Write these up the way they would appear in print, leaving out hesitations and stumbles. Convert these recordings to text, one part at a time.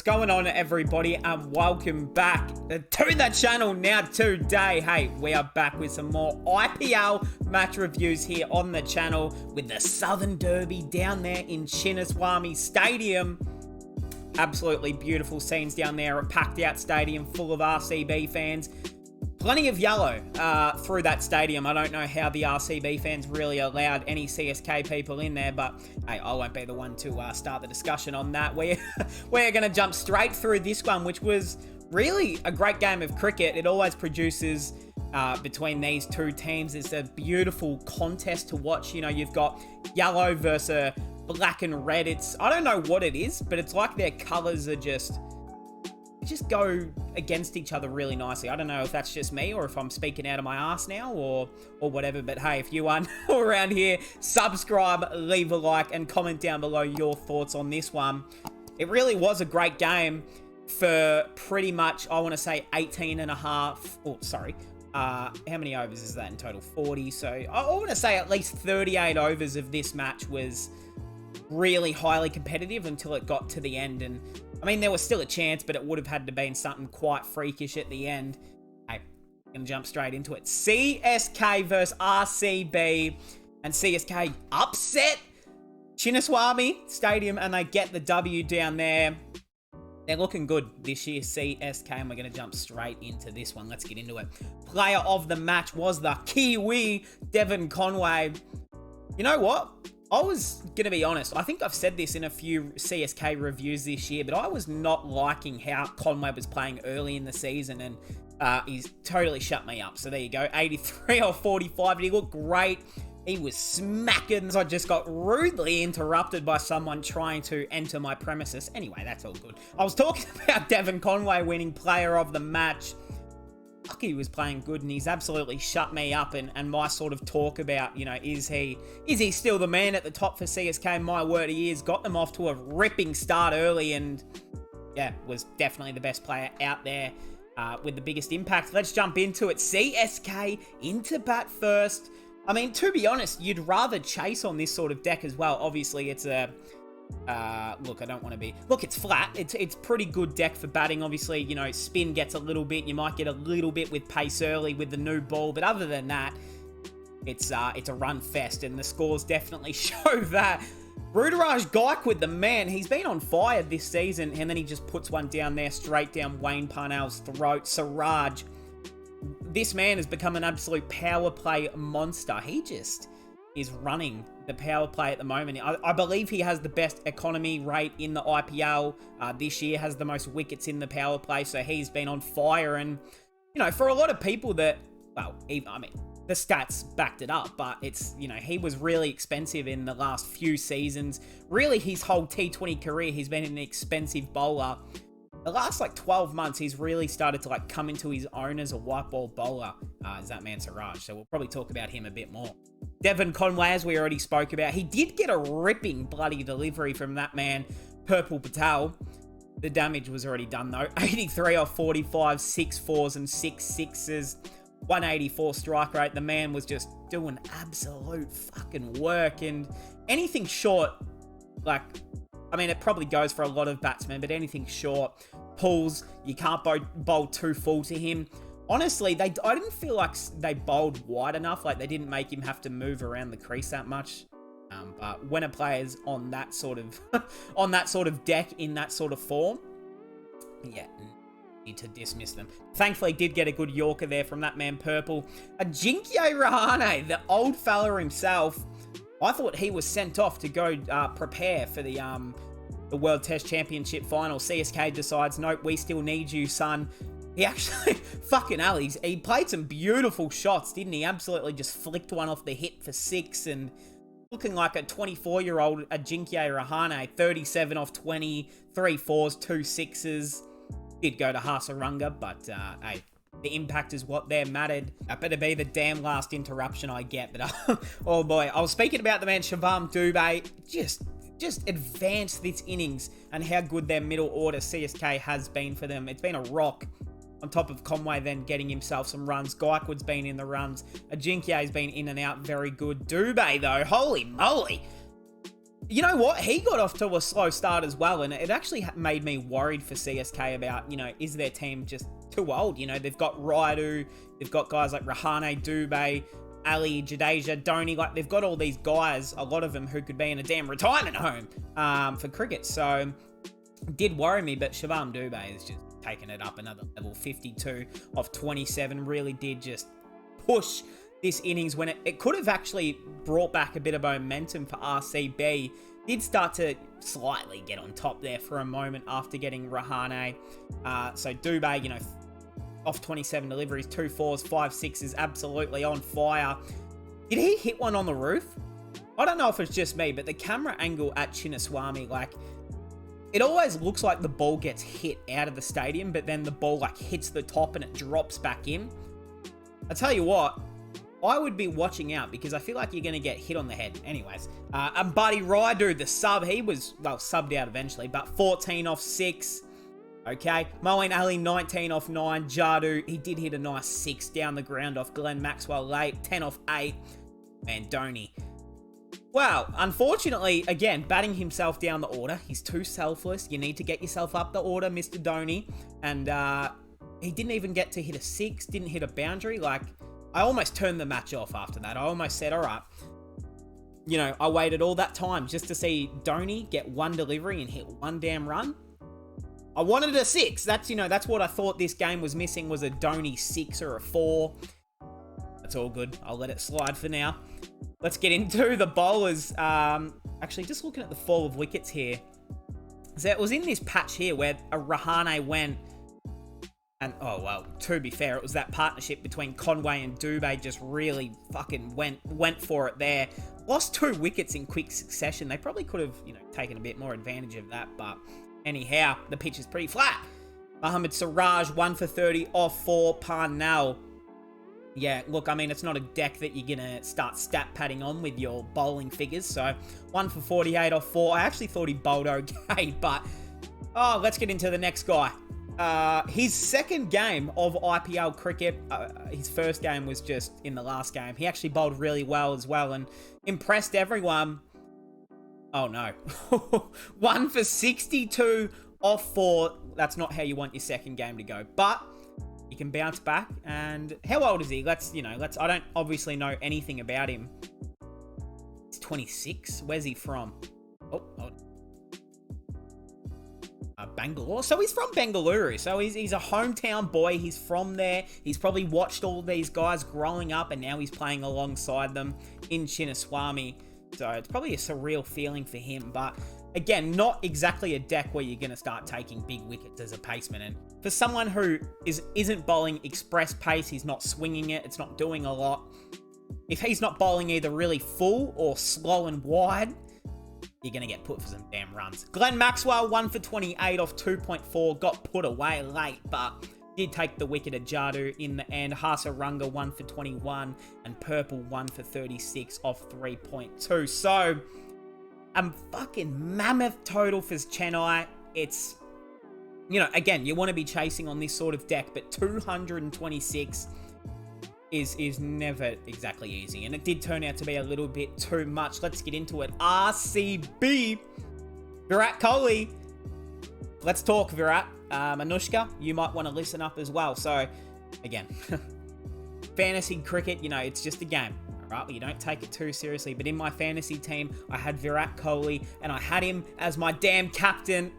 going on, everybody, and welcome back to the channel. Now today, hey, we are back with some more IPL match reviews here on the channel with the Southern Derby down there in Chennai Stadium. Absolutely beautiful scenes down there, a packed out stadium full of RCB fans. Plenty of yellow through that stadium. I don't know how the RCB fans really allowed any CSK people in there, but hey, I won't be the one to start the discussion on that. We're going to jump straight through this one, which was really a great game of cricket. It always produces between these two teams. It's a beautiful contest to watch. You know, you've got yellow versus black and red. I don't know what it is, but it's like their colors are just go against each other really nicely. I don't know if that's just me or if I'm speaking out of my ass now or whatever, but hey, if you are new around here, subscribe, leave a like, and comment down below your thoughts on this one. It really was a great game for pretty much, I want to say 18 and a half, how many overs is that in total? 40, so I want to say at least 38 overs of this match was really highly competitive until it got to the end. And I mean, there was still a chance, but it would have had to been something quite freakish at the end. Hey, I'm going to jump straight into it. CSK versus RCB, and CSK upset Chennai Stadium, and they get the W down there. They're looking good this year, CSK, and we're going to jump straight into this one. Let's get into it. Player of the match was the Kiwi, Devon Conway. You know what? I was going to be honest, I think I've said this in a few CSK reviews this year, but I was not liking how Conway was playing early in the season, and he's totally shut me up. So there you go, 83 or 45, and he looked great. He was smacking. So I just got rudely interrupted by someone trying to enter my premises. Anyway, that's all good. I was talking about Devon Conway winning player of the match. He was playing good, and he's absolutely shut me up and my sort of talk about, you know, is he still the man at the top for CSK? My word, he is. Got them off to a ripping start early, and yeah, was definitely the best player out there with the biggest impact. Let's jump into it. CSK into bat first. I mean, to be honest, you'd rather chase on this sort of deck as well. Obviously, it's a look, I don't want to be... Look, it's flat. It's pretty good deck for batting. Obviously, you know, spin gets a little bit. You might get a little bit with pace early with the new ball. But other than that, it's a run fest. And the scores definitely show that. Rudraj Gaikwad, the man, he's been on fire this season. And then he just puts one down there, straight down Wayne Parnell's throat. Siraj, this man has become an absolute power play monster. He just is running the power play at the moment. I believe he has the best economy rate in the IPL this year, has the most wickets in the power play, so he's been on fire. And, you know, for a lot of people that, well, I mean, the stats backed it up, but it's, you know, he was really expensive in the last few seasons. Really, his whole T20 career, he's been an expensive bowler. The last, 12 months, he's really started to, come into his own as a white ball bowler, is that man Siraj. So we'll probably talk about him a bit more. Devon Conway, as we already spoke about, he did get a ripping bloody delivery from that man, Purple Patel. The damage was already done, though. 83 off 45, 6 fours and 6 sixes, 184 strike rate. The man was just doing absolute fucking work, and anything short, I mean, it probably goes for a lot of batsmen, but anything short, pulls, you can't bowl too full to him. Honestly, I didn't feel like they bowled wide enough. They didn't make him have to move around the crease that much. But when a player's on that sort of deck in that sort of form, yeah, need to dismiss them. Thankfully, did get a good Yorker there from that man Purple. Ajinkya Rahane, the old fella himself. I thought he was sent off to go prepare for the World Test Championship final. CSK decides, nope, we still need you, son. He actually, fucking hell, he played some beautiful shots, didn't he? Absolutely just flicked one off the hit for 6, and looking like a 24-year-old Ajinkya Rahane, 37 off 20, 3 fours, 2 sixes. Did go to Hasaranga, but hey, the impact is what there mattered. That better be the damn last interruption I get. But oh boy, I was speaking about the man Shivam Dubey. Just advanced this innings and how good their middle order CSK has been for them. It's been a rock. On top of Conway then getting himself some runs. Gaikwad's been in the runs. Ajinkya's been in and out very good. Dubey though, holy moly. You know what? He got off to a slow start as well, and it actually made me worried for CSK about, is their team just too old? They've got Raidu, they've got guys like Rahane, Dubé, Ali, Jadeja, Dhoni, like they've got all these guys, a lot of them who could be in a damn retirement home for cricket. So it did worry me, but Shivam Dubé is just taking it up another level. 52 off 27 really did just push this innings when it could have actually brought back a bit of momentum for RCB. Did start to slightly get on top there for a moment after getting Rahane. So Dubé, off 27 deliveries, 2 4s, 5 6s, absolutely on fire. Did he hit one on the roof? I don't know if it's just me, but the camera angle at Chinnaswamy, like, it always looks like the ball gets hit out of the stadium, but then the ball, like, hits the top and it drops back in. I tell you what, I would be watching out because I feel like you're going to get hit on the head. Anyways, and Buddy Raidu, the sub, he was, well, subbed out eventually, but 14 off 6. Okay, Moeen Ali, 19 off 9. Jadu, he did hit a nice 6 down the ground off Glenn Maxwell late, 10 off 8. And Dhoni, well, unfortunately, again, batting himself down the order. He's too selfless. You need to get yourself up the order, Mr. Dhoni. And he didn't even get to hit a 6, didn't hit a boundary. Like, I almost turned the match off after that. I almost said, all right, I waited all that time just to see Dhoni get one delivery and hit one damn run. I wanted a 6. That's what I thought this game was missing, was a Dhoni 6 or a 4. That's all good. I'll let it slide for now. Let's get into the bowlers. Actually, just looking at the fall of wickets here. So it was in this patch here where a Rahane went, and, oh, well, to be fair, it was that partnership between Conway and Dubé just really fucking went for it there. Lost 2 wickets in quick succession. They probably could have, taken a bit more advantage of that, but anyhow, the pitch is pretty flat. Mohammad Siraj, 1 for 30 off 4. Parnell. Yeah, look, I mean, it's not a deck that you're going to start stat padding on with your bowling figures. So, 1 for 48 off 4. I actually thought he bowled okay, but, let's get into the next guy. His second game of IPL cricket, his first game was just in the last game. He actually bowled really well as well and impressed everyone. Oh no. 1 for 62 off 4. That's not how you want your second game to go, but you can bounce back. And how old is he? I don't obviously know anything about him. He's 26. Where's he from? Bangalore. So he's from Bengaluru. So he's a hometown boy. He's from there. He's probably watched all these guys growing up and now he's playing alongside them in Chinnaswamy. So it's probably a surreal feeling for him. But again, not exactly a deck where you're going to start taking big wickets as a paceman. And for someone who isn't bowling express pace, he's not swinging it, it's not doing a lot. If he's not bowling either really full or slow and wide, you're going to get put for some damn runs. Glenn Maxwell, 1 for 28 off 2.4, got put away late, but did take the wicket at Jadu in the end. Hasaranga, 1 for 21, and Purple, 1 for 36 off 3.2. So, a fucking mammoth total for Chennai. It's, again, you want to be chasing on this sort of deck, but 226 is never exactly easy. And it did turn out to be a little bit too much. Let's get into it. RCB. Virat Kohli. Let's talk, Virat. Anushka, you might want to listen up as well. So, again, fantasy cricket, it's just a game. All right, you don't take it too seriously. But in my fantasy team, I had Virat Kohli, and I had him as my damn captain.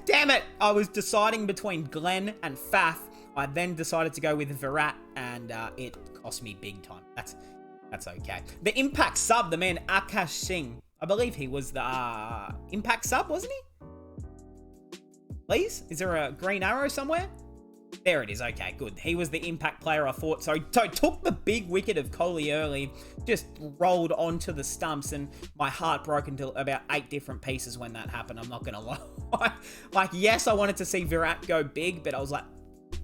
Damn it! I was deciding between Glenn and Faf. I then decided to go with Virat, and it cost me big time. That's okay. The Impact sub, the man Akash Singh. I believe he was the Impact sub, wasn't he? Please? Is there a green arrow somewhere? There it is. Okay, good. He was the Impact player I thought. So took the big wicket of Kohli early, just rolled onto the stumps, and my heart broke into about 8 different pieces when that happened. I'm not going to lie. Like, yes, I wanted to see Virat go big, but I was like,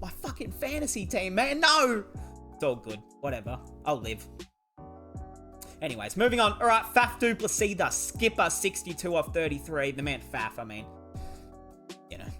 my fucking fantasy team, man, no! It's all good. Whatever. I'll live. Anyways, moving on. All right, Faf du Plessis, the skipper, 62 off 33. The man Faf, I mean,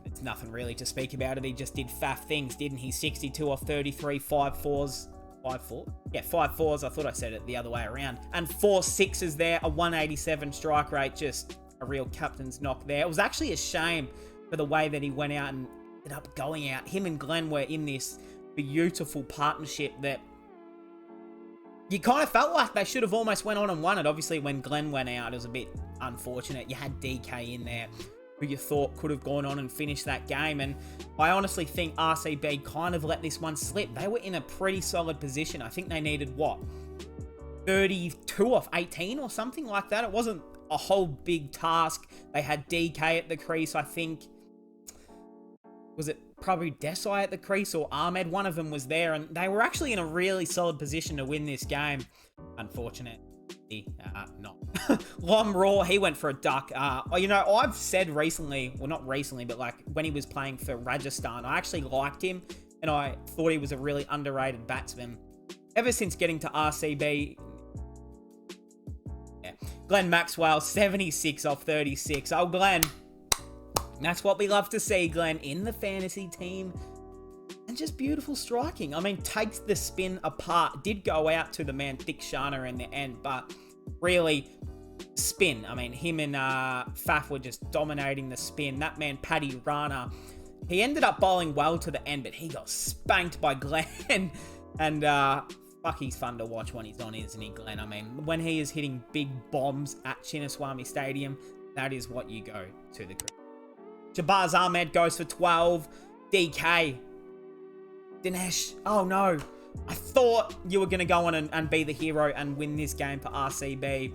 it's nothing really to speak about it. He just did Faf things, didn't he? 62 off 33, 5 4s. 5-4. Yeah, 5-4s. I thought I said it the other way around. And 4-6s there. A 187 strike rate. Just a real captain's knock there. It was actually a shame for the way that he went out and ended up going out. Him and Glenn were in this beautiful partnership that you kind of felt like they should have almost went on and won it. Obviously, when Glenn went out, it was a bit unfortunate. You had DK in there, who you thought could have gone on and finished that game. And I honestly think RCB kind of let this one slip. They were in a pretty solid position. I think they needed, 32 off 18 or something like that. It wasn't a whole big task. They had DK at the crease, I think. Was it probably Desai at the crease or Ahmed? One of them was there, and they were actually in a really solid position to win this game. Unfortunately, not. Lom Raw, he went for a duck. I've said recently, well, not recently, but like when he was playing for Rajasthan, I actually liked him, and I thought he was a really underrated batsman. Ever since getting to RCB, yeah. Glenn Maxwell, 76 off 36. Oh, Glenn. That's what we love to see, Glenn, in the fantasy team. And just beautiful striking. I mean, takes the spin apart. Did go out to the man Thick Shana in the end, but really, spin. I mean, him and Faf were just dominating the spin. That man, Paddy Rana, he ended up bowling well to the end, but he got spanked by Glenn. And fuck, he's fun to watch when he's on, isn't he, Glenn? I mean, when he is hitting big bombs at Chinnaswamy Stadium, that is what you go to the ground. Shabazz Ahmed goes for 12. DK. Dinesh. Oh, no. I thought you were going to go on and be the hero and win this game for RCB.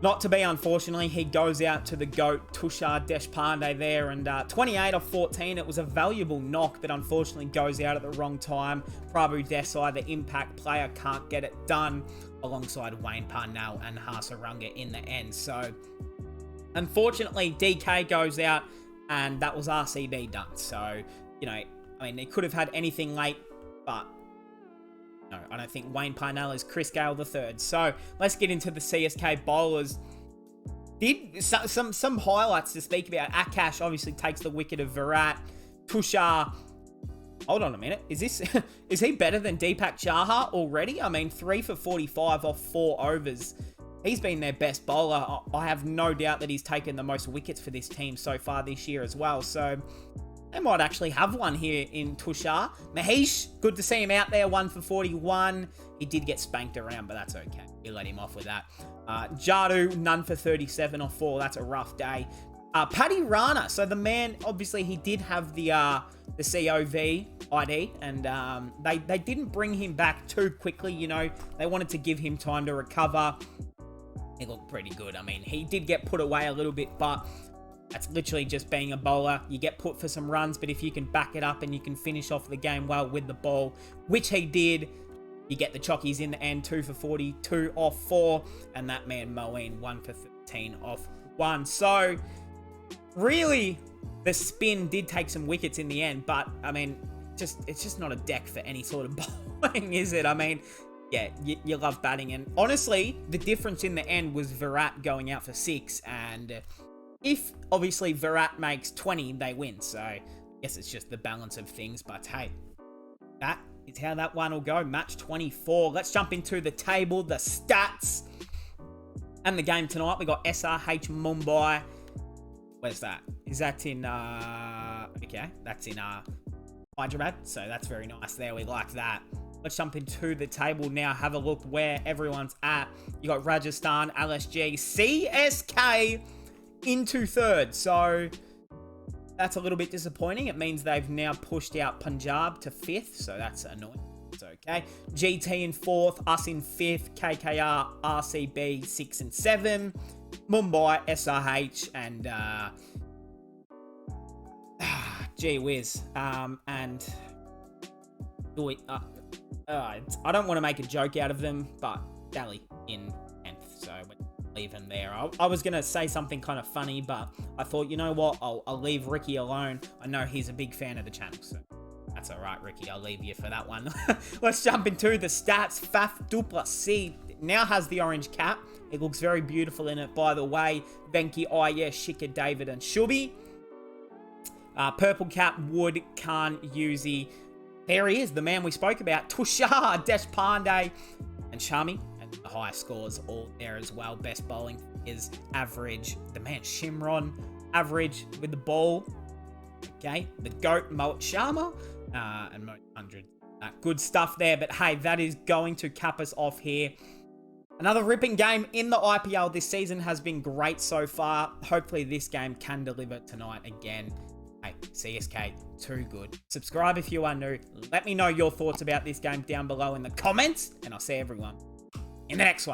Not to be, unfortunately. He goes out to the GOAT, Tushar Deshpande there. And 28 off 14. It was a valuable knock, but unfortunately goes out at the wrong time. Prabhu Desai, the impact player, can't get it done alongside Wayne Parnell and Hasaranga in the end. So, unfortunately, DK goes out, and that was RCB done. So, they could have had anything late, but no, I don't think Wayne Parnell is Chris Gale III. So, let's get into the CSK bowlers. Did some highlights to speak about. Akash obviously takes the wicket of Virat. Tushar, hold on a minute. Is he better than Deepak Chahar already? I mean, 3 for 45 off 4 overs. He's been their best bowler. I have no doubt that he's taken the most wickets for this team so far this year as well. So they might actually have one here in Tushar. Mahesh, good to see him out there, 1 for 41. He did get spanked around, but that's okay. You let him off with that. Jadu, none for 37 off 4. That's a rough day. Paddy Rana. So the man, obviously, he did have the COV ID, and they didn't bring him back too quickly. They wanted to give him time to recover. He looked pretty good. I mean, he did get put away a little bit, but that's literally just being a bowler. You get put for some runs, but if you can back it up and you can finish off the game well with the ball, which he did, you get the chockies in the end, 2 for 42 off 4, and that man Moeen, 1 for 13 off 1. So, really, the spin did take some wickets in the end, but, I mean, it's just not a deck for any sort of bowling, is it? I mean, yeah, you love batting. And honestly, the difference in the end was Virat going out for 6. And if, obviously, Virat makes 20, they win. So, I guess it's just the balance of things. But, hey, that is how that one will go. Match 24. Let's jump into the table, the stats. And the game tonight, we got SRH Mumbai. Where's that? Is that in, okay, that's in Hyderabad. So, that's very nice there. We like that. Let's jump into the table now. Have a look where everyone's at. You got Rajasthan, LSG, CSK into 3rd. So that's a little bit disappointing. It means they've now pushed out Punjab to 5th. So that's annoying. It's okay. GT in 4th, us in 5th, KKR, RCB 6 and 7, Mumbai, SRH, and gee whiz. And I don't want to make a joke out of them, but Delhi in 10th, so we'll leave him there. I was going to say something kind of funny, but I thought, you know what, I'll leave Ricky alone. I know he's a big fan of the channel, so that's all right, Ricky. I'll leave you for that one. Let's jump into the stats. Faf du Plessis now has the orange cap. It looks very beautiful in it, by the way. Venki, Iyer, Shikhar, David, and Shubi. Purple cap, Wood, Khan, Yuzi, there he is, the man we spoke about, Tushar Deshpande and Shami, and the highest scores all there as well. Best bowling is average. The man Shimron, average with the ball. Okay, the GOAT Mohit Sharma, and Mohit 100. Good stuff there, but hey, that is going to cap us off here. Another ripping game in the IPL. This season has been great so far. Hopefully this game can deliver tonight again. Hey, CSK, too good. Subscribe if you are new. Let me know your thoughts about this game down below in the comments, and I'll see everyone in the next one.